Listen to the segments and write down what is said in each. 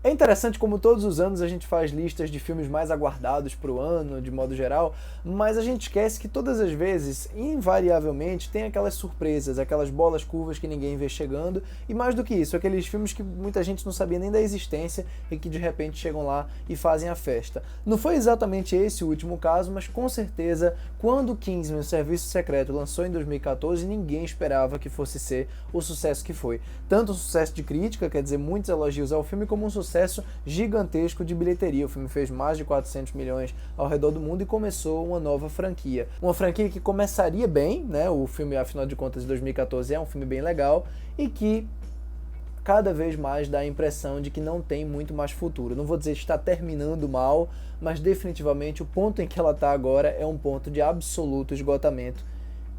É interessante como todos os anos a gente faz listas de filmes mais aguardados para o ano, de modo geral, mas a gente esquece que todas as vezes, invariavelmente, tem aquelas surpresas, aquelas bolas curvas que ninguém vê chegando, e mais do que isso, aqueles filmes que muita gente não sabia nem da existência e que de repente chegam lá e fazem a festa. Não foi exatamente esse o último caso, mas com certeza, quando Kingsman, o Serviço Secreto, lançou em 2014, ninguém esperava que fosse ser o sucesso que foi. Tanto um sucesso de crítica, quer dizer, muitos elogios ao filme, como um sucesso gigantesco de bilheteria. O filme fez mais de 400 milhões ao redor do mundo e começou uma nova franquia. Uma franquia que começaria bem, né? O filme, afinal de contas, de 2014 é um filme bem legal e que cada vez mais dá a impressão de que não tem muito mais futuro. Não vou dizer que está terminando mal, mas definitivamente o ponto em que ela está agora é um ponto de absoluto esgotamento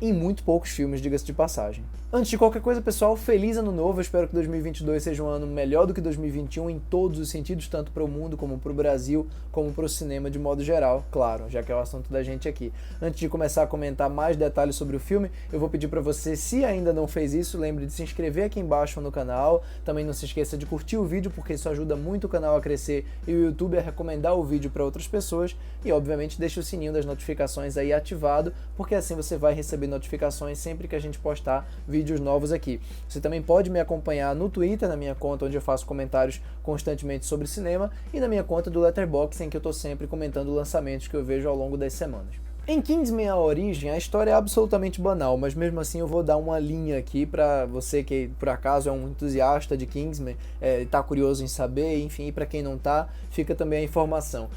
em muito poucos filmes, diga-se de passagem. Antes de qualquer coisa, pessoal, feliz ano novo, eu espero que 2022 seja um ano melhor do que 2021 em todos os sentidos, tanto para o mundo, como para o Brasil, como para o cinema de modo geral, claro, já que é o assunto da gente aqui. Antes de começar a comentar mais detalhes sobre o filme, eu vou pedir para você, se ainda não fez isso, lembre de se inscrever aqui embaixo no canal, também não se esqueça de curtir o vídeo, porque isso ajuda muito o canal a crescer e o YouTube a recomendar o vídeo para outras pessoas, e obviamente deixe o sininho das notificações aí ativado, porque assim você vai receber notificações sempre que a gente postar vídeos novos aqui. Você também pode me acompanhar no Twitter, na minha conta, onde eu faço comentários constantemente sobre cinema, e na minha conta do Letterboxd, em que eu estou sempre comentando lançamentos que eu vejo ao longo das semanas. Em Kingsman: A Origem, a história é absolutamente banal, mas mesmo assim eu vou dar uma linha aqui para você que por acaso é um entusiasta de Kingsman, está curioso em saber, enfim, e para quem não tá, fica também a informação.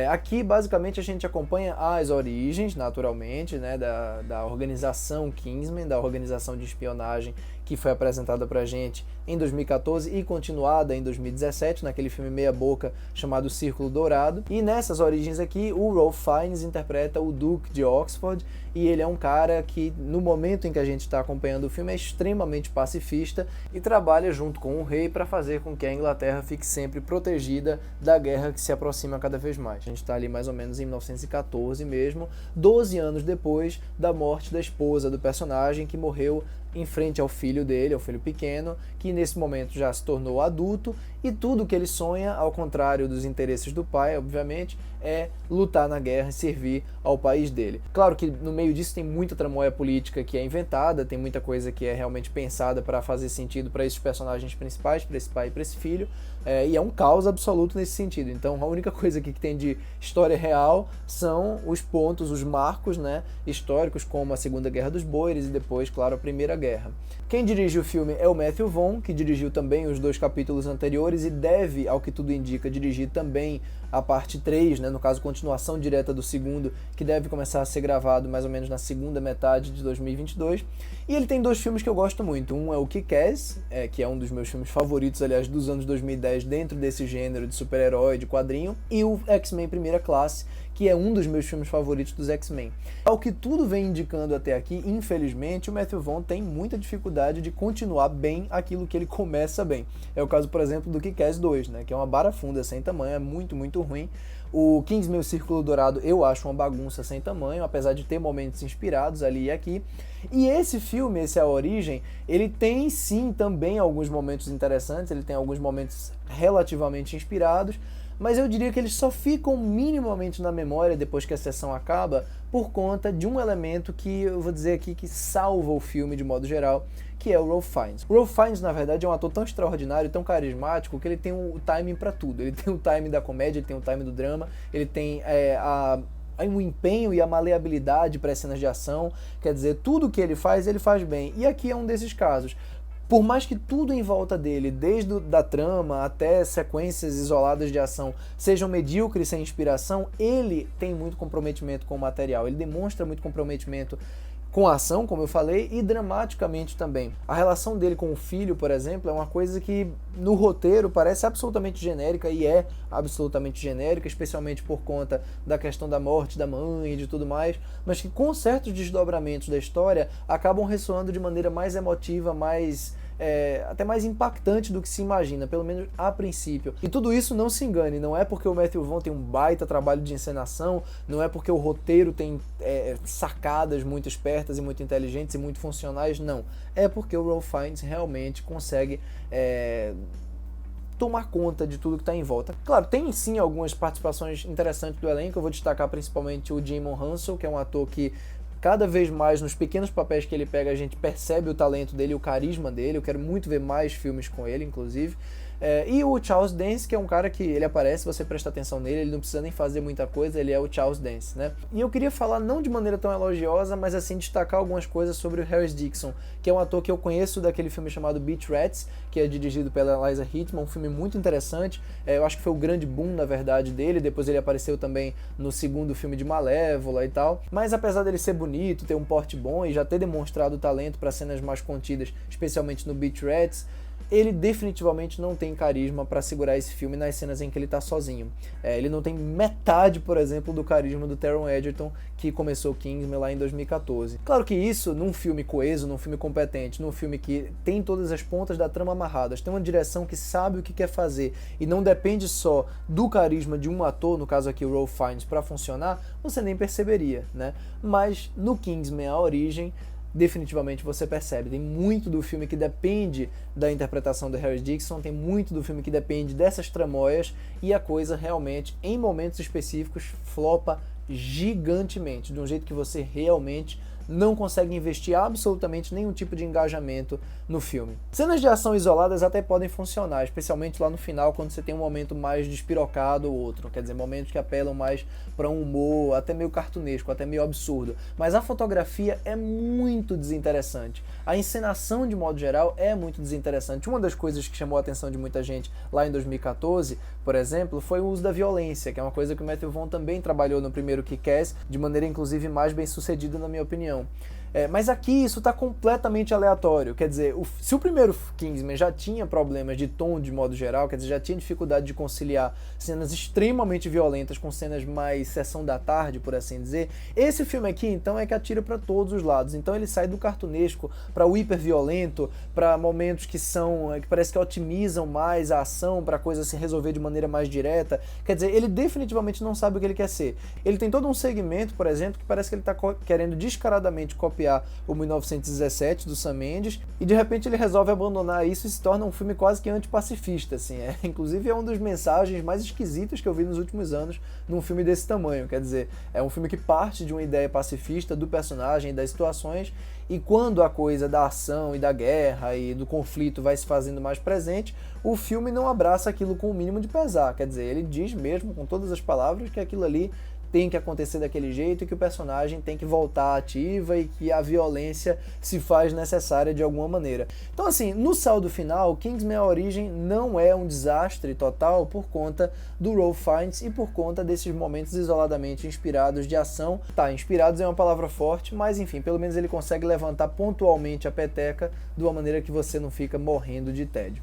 Aqui basicamente a gente acompanha as origens, naturalmente, né, da organização Kingsman, da organização de espionagem que foi apresentada pra gente em 2014 e continuada em 2017, naquele filme meia boca chamado Círculo Dourado. E nessas origens aqui, o Ralph Fiennes interpreta o Duque de Oxford, e ele é um cara que, no momento em que a gente está acompanhando o filme, é extremamente pacifista e trabalha junto com o rei para fazer com que a Inglaterra fique sempre protegida da guerra que se aproxima cada vez mais. A gente está ali mais ou menos em 1914 mesmo, 12 anos depois da morte da esposa do personagem, que morreu em frente ao filho dele, ao filho pequeno, que nesse momento já se tornou adulto, e tudo que ele sonha, ao contrário dos interesses do pai, obviamente, é lutar na guerra e servir ao país dele. Claro que no meio disso tem muita tramóia política que é inventada, tem muita coisa que é realmente pensada para fazer sentido para esses personagens principais, para esse pai e para esse filho, e é um caos absoluto nesse sentido. Então a única coisa aqui que tem de história real são os pontos, os marcos, né, históricos, como a Segunda Guerra dos Boeres e depois, claro, a Primeira Guerra. Quem dirige o filme é o Matthew Vaughn, que dirigiu também os 2 capítulos anteriores e deve, ao que tudo indica, dirigir também a parte 3, né, no caso continuação direta do segundo, que deve começar a ser gravado mais ou menos na segunda metade de 2022. E ele tem 2 filmes que eu gosto muito. Um é o Kick-Ass, que é um dos meus filmes favoritos, aliás, dos anos 2010, dentro desse gênero de super-herói, de quadrinho, e o X-Men Primeira Classe, que é um dos meus filmes favoritos dos X-Men. Ao que tudo vem indicando até aqui, infelizmente, o Matthew Vaughn tem muita dificuldade de continuar bem aquilo que ele começa bem. É o caso, por exemplo, do Kick-Ass 2, né, que é uma barafunda sem tamanho, é muito, muito ruim. O Kingsman: O Círculo Dourado eu acho uma bagunça sem tamanho, apesar de ter momentos inspirados ali e aqui. E esse filme, esse A Origem, ele tem sim também alguns momentos interessantes, ele tem alguns momentos relativamente inspirados, mas eu diria que eles só ficam minimamente na memória depois que a sessão acaba por conta de um elemento que eu vou dizer aqui que salva o filme de modo geral, que é o Ralph Fiennes. O Ralph Fiennes, na verdade, é um ator tão extraordinário, tão carismático, que ele tem o timing para tudo. Ele tem o timing da comédia, ele tem o timing do drama, ele tem o empenho e a maleabilidade para as cenas de ação, quer dizer, tudo que ele faz bem. E aqui é um desses casos. Por mais que tudo em volta dele, desde da trama até sequências isoladas de ação, sejam medíocres sem inspiração, ele tem muito comprometimento com o material, ele demonstra muito comprometimento com a ação, como eu falei, e dramaticamente também. A relação dele com o filho, por exemplo, é uma coisa que no roteiro parece absolutamente genérica, e é absolutamente genérica, especialmente por conta da questão da morte da mãe e de tudo mais, mas que com certos desdobramentos da história acabam ressoando de maneira mais emotiva, até mais impactante do que se imagina, pelo menos a princípio. E tudo isso, não se engane, não é porque o Matthew Vaughn tem um baita trabalho de encenação, não é porque o roteiro tem sacadas muito espertas e muito inteligentes e muito funcionais, não. É porque o Ralph Fiennes realmente consegue tomar conta de tudo que está em volta. Claro, tem sim algumas participações interessantes do elenco, eu vou destacar principalmente o Jimon Hanso, que é um ator que cada vez mais nos pequenos papéis que ele pega a gente percebe o talento dele, o carisma dele, eu quero muito ver mais filmes com ele, inclusive. E o Charles Dance, que é um cara que ele aparece, você presta atenção nele, ele não precisa nem fazer muita coisa, ele é o Charles Dance, né? E eu queria falar não de maneira tão elogiosa, mas assim, destacar algumas coisas sobre o Harris Dixon, que é um ator que eu conheço daquele filme chamado Beach Rats, que é dirigido pela Eliza Hittman, um filme muito interessante, eu acho que foi o grande boom, na verdade, dele, depois ele apareceu também no segundo filme de Malévola e tal, mas apesar dele ser bonito, ter um porte bom e já ter demonstrado talento para cenas mais contidas, especialmente no Beach Rats, ele definitivamente não tem carisma para segurar esse filme nas cenas em que ele tá sozinho. Ele não tem metade, por exemplo, do carisma do Taron Egerton, que começou Kingsman lá em 2014. Claro que isso, num filme coeso, num filme competente, num filme que tem todas as pontas da trama amarradas, tem uma direção que sabe o que quer fazer e não depende só do carisma de um ator, no caso aqui o Ralph Fiennes, para funcionar, você nem perceberia, né? Mas no Kingsman, A Origem, definitivamente você percebe. Tem muito do filme que depende da interpretação do Harris Dixon, tem muito do filme que depende dessas tramóias e a coisa realmente, em momentos específicos, flopa gigantemente, de um jeito que você realmente não consegue investir absolutamente nenhum tipo de engajamento no filme. Cenas de ação isoladas até podem funcionar, especialmente lá no final, quando você tem um momento mais despirocado ou outro, quer dizer, momentos que apelam mais para um humor até meio cartunesco, até meio absurdo. Mas a fotografia é muito desinteressante. A encenação, de modo geral, é muito desinteressante. Uma das coisas que chamou a atenção de muita gente lá em 2014, por exemplo, foi o uso da violência, que é uma coisa que o Matthew Vaughn também trabalhou no primeiro Kick-Ass, de maneira inclusive mais bem sucedida, na minha opinião. Mas aqui isso está completamente aleatório, quer dizer, se o primeiro Kingsman já tinha problemas de tom de modo geral, quer dizer, já tinha dificuldade de conciliar cenas extremamente violentas com cenas mais sessão da tarde, por assim dizer, esse filme aqui então é que atira para todos os lados, então ele sai do cartunesco para o hiperviolento, para momentos que parece que otimizam mais a ação, para a coisa se resolver de maneira mais direta, quer dizer, ele definitivamente não sabe o que ele quer ser. Ele tem todo um segmento, por exemplo, que parece que ele está querendo descaradamente copiar o 1917 do Sam Mendes e de repente ele resolve abandonar isso e se torna um filme quase que antipacifista, assim. Inclusive é uma das mensagens mais esquisitas que eu vi nos últimos anos num filme desse tamanho, quer dizer, é um filme que parte de uma ideia pacifista do personagem e das situações, e quando a coisa da ação e da guerra e do conflito vai se fazendo mais presente, o filme não abraça aquilo com o mínimo de pesar, quer dizer, ele diz mesmo com todas as palavras que aquilo ali tem que acontecer daquele jeito e que o personagem tem que voltar ativa e que a violência se faz necessária de alguma maneira. Então assim, no saldo final, Kingsman: A Origem não é um desastre total por conta do Ralph Fiennes e por conta desses momentos isoladamente inspirados de ação. Tá, inspirados é uma palavra forte, mas enfim, pelo menos ele consegue levantar pontualmente a peteca de uma maneira que você não fica morrendo de tédio.